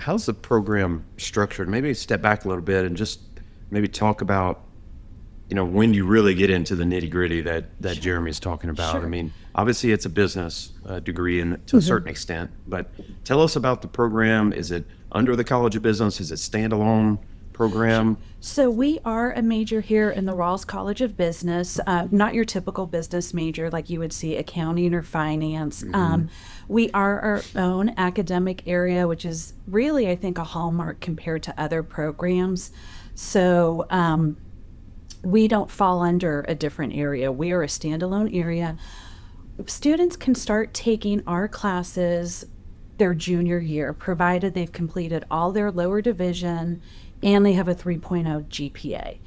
how's the program structured? Maybe step back a little bit and just maybe talk about, when you really get into the nitty gritty that Sure. Jeremy's talking about. I Sure. mean, obviously it's a business degree to a certain extent, but tell us about the program. Is it under the College of Business? Is it standalone program? So we are a major here in the Rawls College of Business, not your typical business major like you would see accounting or finance. We are our own academic area, which is really, I think, a hallmark compared to other programs. So we don't fall under a different area. We are a standalone area. Students can start taking our classes their junior year, provided they've completed all their lower division and they have a 3.0 GPA.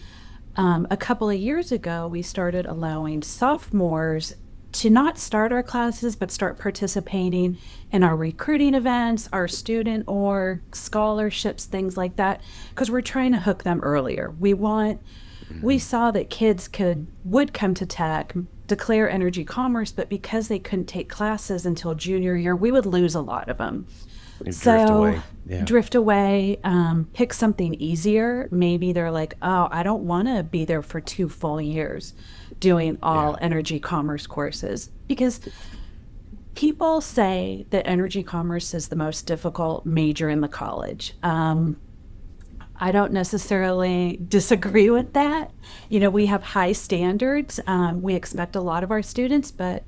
A couple of years ago, we started allowing sophomores to not start our classes, but start participating in our recruiting events, our student or scholarships, things like that, because we're trying to hook them earlier. We saw that kids would come to tech, declare energy commerce, but because they couldn't take classes until junior year, we would lose a lot of them. Drift away. Yeah. Drift away, pick something easier. Maybe they're like, oh, I don't want to be there for 2 full years doing all energy commerce courses, because people say that energy commerce is the most difficult major in the college. I don't necessarily disagree with that. We have high standards. We expect a lot of our students, but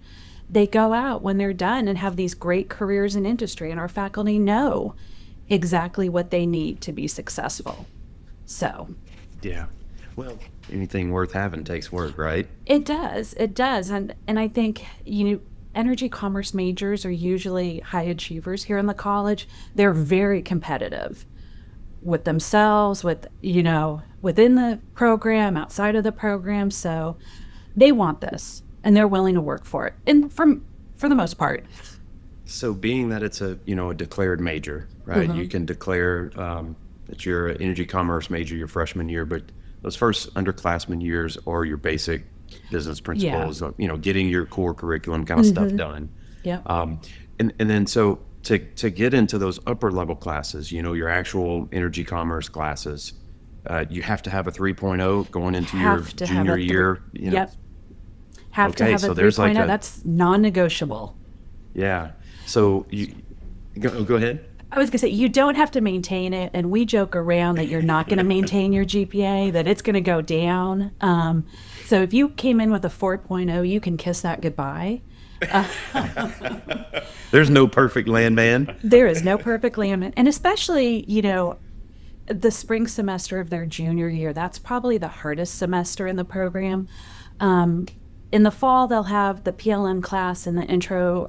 they go out when they're done and have these great careers in industry, and our faculty know exactly what they need to be successful. So, Yeah. Well, anything worth having takes work, right? it does. And I think, energy commerce majors are usually high achievers here in the college. They're very competitive with themselves, within the program, outside of the program. So they want this and they're willing to work for it. And for the most part. So being that it's a declared major, right? You can declare that you're an energy commerce major your freshman year, but those first underclassmen years are your basic business principles, getting your core curriculum kind of stuff done. Yeah. And then so to get into those upper level classes, your actual energy commerce classes, you have to have a 3.0 going into your Have to have junior a year. Yep. Have to Okay, have so a there's 3.0. like a- That's non-negotiable. Yeah. So you go ahead. I was going to say, you don't have to maintain it. And we joke around that you're not going to maintain your GPA, that it's going to go down. So if you came in with a 4.0, you can kiss that goodbye. There's no perfect landman. There is no perfect limit. And especially, the spring semester of their junior year, that's probably the hardest semester in the program. In the fall, they'll have the PLM class and the intro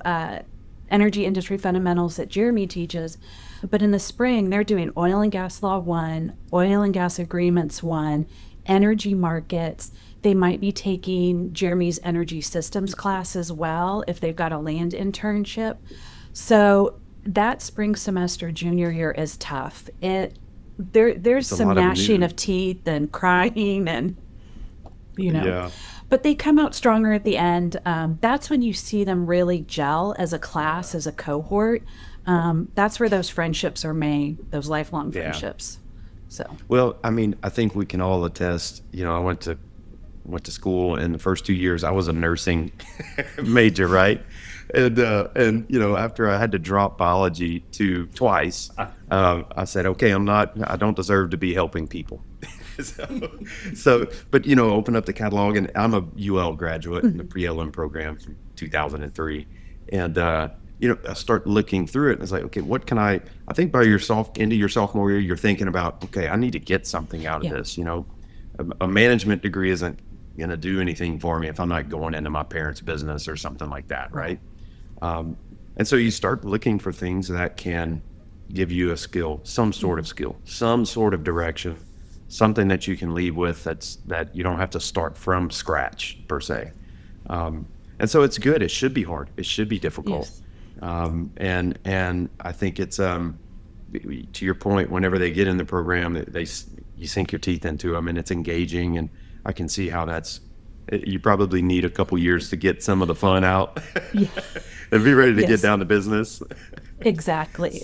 energy industry fundamentals that Jeremy teaches. But in the spring, they're doing oil and gas law 1, oil and gas agreements 1, energy markets. They might be taking Jeremy's energy systems class as well if they've got a land internship. So that spring semester junior year is tough. There's It's a some lot of gnashing new- of teeth and crying and Yeah. but they come out stronger at the end. That's when you see them really gel as a class, as a cohort. That's where those friendships are made, those lifelong Yeah. friendships. So Well, I mean, I think we can all attest. I went to school, and the first 2 years I was a nursing major, right? And after I had to drop biology twice, I said, okay, I don't deserve to be helping people. But open up the catalog, and I'm a UL graduate in the pre-LM program from 2003, and I start looking through it, and it's like, okay, what can I think by into your sophomore year, you're thinking about, okay, I need to get something out of Yeah. this. A management degree isn't going to do anything for me if I'm not going into my parents' business or something like that, right? And so you start looking for things that can give you a skill, some sort of skill, some sort of direction, something that you can leave with that you don't have to start from scratch per se. And so it's good. It should be hard. It should be difficult. Yes. And I think it's to your point. Whenever they get in the program, you sink your teeth into them, and it's engaging. And I can see how you probably need a couple years to get some of the fun out Yeah. and be ready to Yes. get down to business. Exactly.